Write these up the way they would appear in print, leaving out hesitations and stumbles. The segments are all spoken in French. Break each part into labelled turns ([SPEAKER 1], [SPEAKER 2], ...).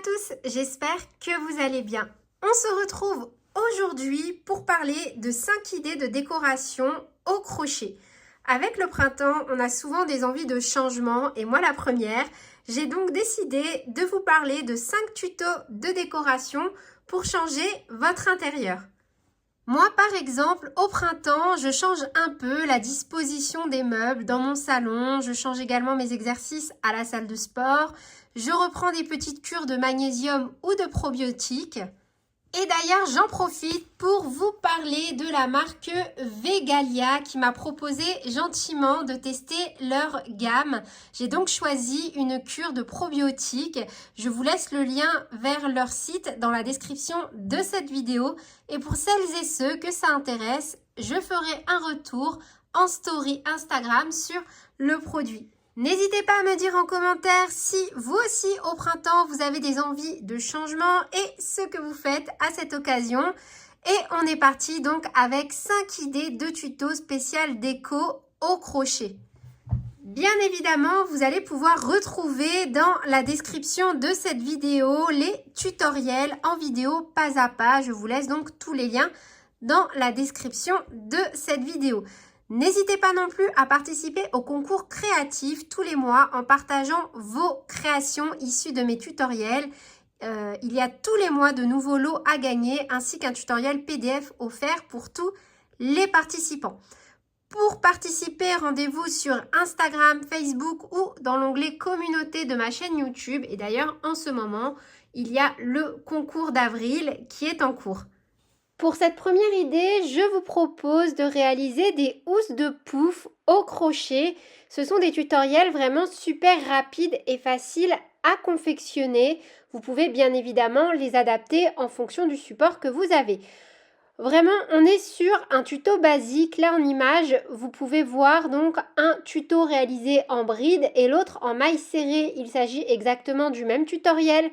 [SPEAKER 1] tous, j'espère que vous allez bien. On se retrouve aujourd'hui pour parler de 5 idées de décoration au crochet. Avec le printemps, on a souvent des envies de changement et moi la première, j'ai donc décidé de vous parler de 5 tutos de décoration pour changer votre intérieur. Moi, par exemple, au printemps, je change un peu la disposition des meubles dans mon salon. Je change également mes exercices à la salle de sport. Je reprends des petites cures de magnésium ou de probiotiques. Et d'ailleurs, j'en profite pour vous parler de la marque Vegalia qui m'a proposé gentiment de tester leur gamme. J'ai donc choisi une cure de probiotiques. Je vous laisse le lien vers leur site dans la description de cette vidéo. Et pour celles et ceux que ça intéresse, je ferai un retour en story Instagram sur le produit. N'hésitez pas à me dire en commentaire si vous aussi au printemps vous avez des envies de changement et ce que vous faites à cette occasion. Et on est parti donc avec 5 idées de tutos spécial déco au crochet. Bien évidemment, vous allez pouvoir retrouver dans la description de cette vidéo les tutoriels en vidéo pas à pas. Je vous laisse donc tous les liens dans la description de cette vidéo. N'hésitez pas non plus à participer au concours créatif tous les mois en partageant vos créations issues de mes tutoriels. Il y a tous les mois de nouveaux lots à gagner ainsi qu'un tutoriel PDF offert pour tous les participants. Pour participer, rendez-vous sur Instagram, Facebook ou dans l'onglet communauté de ma chaîne YouTube. Et d'ailleurs, en ce moment, il y a le concours d'avril qui est en cours. Pour cette première idée, je vous propose de réaliser des housses de pouf au crochet. Ce sont des tutoriels vraiment super rapides et faciles à confectionner. Vous pouvez bien évidemment les adapter en fonction du support que vous avez. Vraiment, on est sur un tuto basique. Là, en image, vous pouvez voir donc un tuto réalisé en bride et l'autre en maille serrée. Il s'agit exactement du même tutoriel.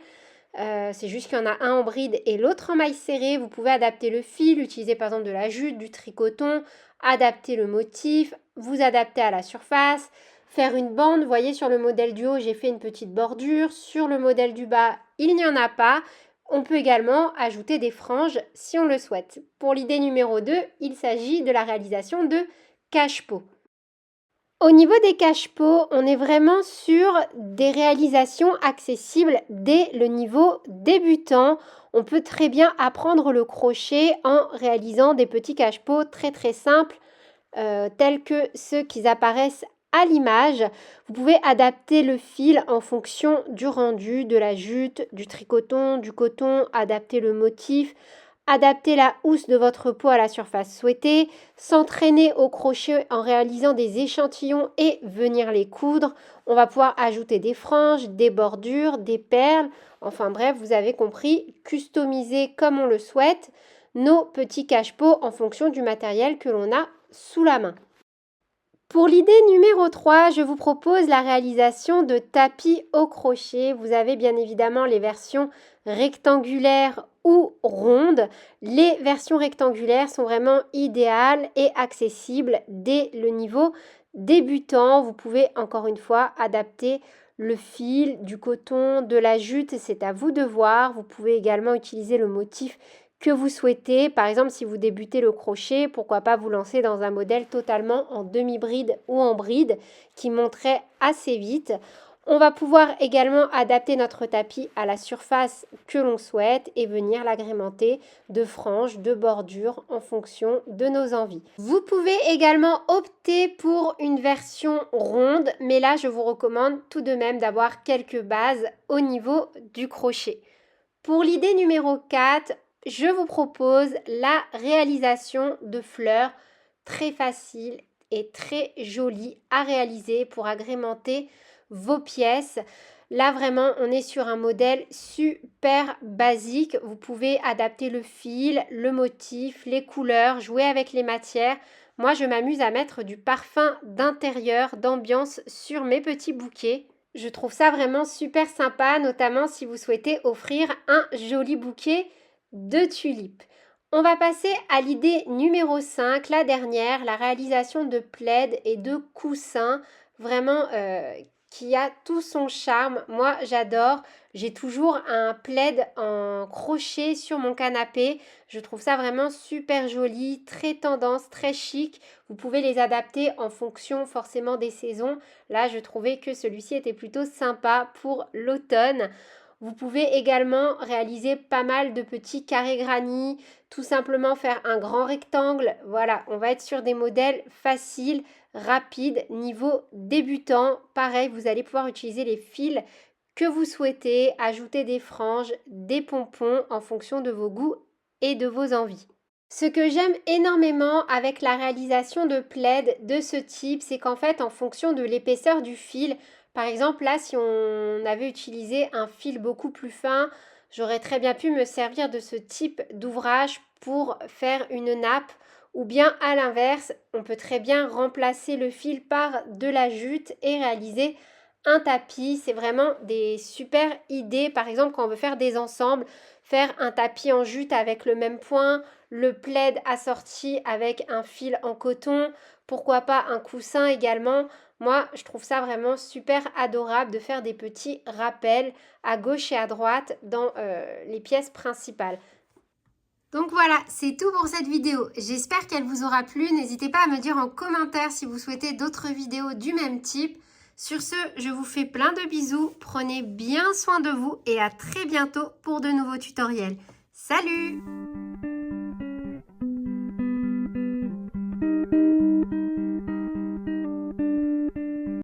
[SPEAKER 1] C'est juste qu'il y en a un en bride et l'autre en maille serrée. Vous pouvez adapter le fil, utiliser par exemple de la jute, du tricoton, adapter le motif, vous adapter à la surface, faire une bande. Vous voyez sur le modèle du haut, j'ai fait une petite bordure. Sur le modèle du bas, il n'y en a pas. On peut également ajouter des franges si on le souhaite. Pour l'idée numéro 2, il s'agit de la réalisation de cache-pot. Au niveau des cache-pots, on est vraiment sur des réalisations accessibles dès le niveau débutant. On peut très bien apprendre le crochet en réalisant des petits cache-pots très simples, tels que ceux qui apparaissent à l'image. Vous pouvez adapter le fil en fonction du rendu, de la jute, du tricoton, du coton, adapter le motif, adapter la housse de votre peau à la surface souhaitée, s'entraîner au crochet en réalisant des échantillons et venir les coudre. On va pouvoir ajouter des franges, des bordures, des perles. Enfin bref, vous avez compris, customiser comme on le souhaite nos petits cache-pots en fonction du matériel que l'on a sous la main. Pour l'idée numéro 3, je vous propose la réalisation de tapis au crochet. Vous avez bien évidemment les versions rectangulaires ou rondes. Les versions rectangulaires sont vraiment idéales et accessibles dès le niveau débutant. Vous pouvez encore une fois adapter le fil, du coton, de la jute, c'est à vous de voir. Vous pouvez également utiliser le motif que vous souhaitez. Par exemple, si vous débutez le crochet, pourquoi pas vous lancer dans un modèle totalement en demi-bride ou en bride qui monterait assez vite. On va pouvoir également adapter notre tapis à la surface que l'on souhaite et venir l'agrémenter de franges, de bordures en fonction de nos envies. Vous pouvez également opter pour une version ronde, mais là je vous recommande tout de même d'avoir quelques bases au niveau du crochet. Pour l'idée numéro 4, je vous propose la réalisation de fleurs très faciles et très jolies à réaliser pour agrémenter vos pièces. Là vraiment on est sur un modèle super basique. Vous pouvez adapter le fil, le motif, les couleurs, jouer avec les matières. Moi je m'amuse à mettre du parfum d'intérieur, d'ambiance sur mes petits bouquets. Je trouve ça vraiment super sympa, notamment si vous souhaitez offrir un joli bouquet de tulipes. On va passer à l'idée numéro 5, la dernière, la réalisation de plaids et de coussins, vraiment qui a tout son charme. Moi, j'adore. J'ai toujours un plaid en crochet sur mon canapé. Je trouve ça vraiment super joli, très tendance, très chic. Vous pouvez les adapter en fonction forcément des saisons. Là, je trouvais que celui-ci était plutôt sympa pour l'automne. Vous pouvez également réaliser pas mal de petits carrés granits, tout simplement faire un grand rectangle. Voilà, on va être sur des modèles faciles, rapides, niveau débutant. Pareil, vous allez pouvoir utiliser les fils que vous souhaitez, ajouter des franges, des pompons en fonction de vos goûts et de vos envies. Ce que j'aime énormément avec la réalisation de plaids de ce type, c'est qu'en fait, en fonction de l'épaisseur du fil, par exemple, là, si on avait utilisé un fil beaucoup plus fin, j'aurais très bien pu me servir de ce type d'ouvrage pour faire une nappe. Ou bien, à l'inverse, on peut très bien remplacer le fil par de la jute et réaliser un tapis. C'est vraiment des super idées. Par exemple, quand on veut faire des ensembles, faire un tapis en jute avec le même point, le plaid assorti avec un fil en coton, pourquoi pas un coussin également. Moi, je trouve ça vraiment super adorable de faire des petits rappels à gauche et à droite dans les pièces principales. Donc voilà, c'est tout pour cette vidéo. J'espère qu'elle vous aura plu. N'hésitez pas à me dire en commentaire si vous souhaitez d'autres vidéos du même type. Sur ce, je vous fais plein de bisous. Prenez bien soin de vous et à très bientôt pour de nouveaux tutoriels. Salut!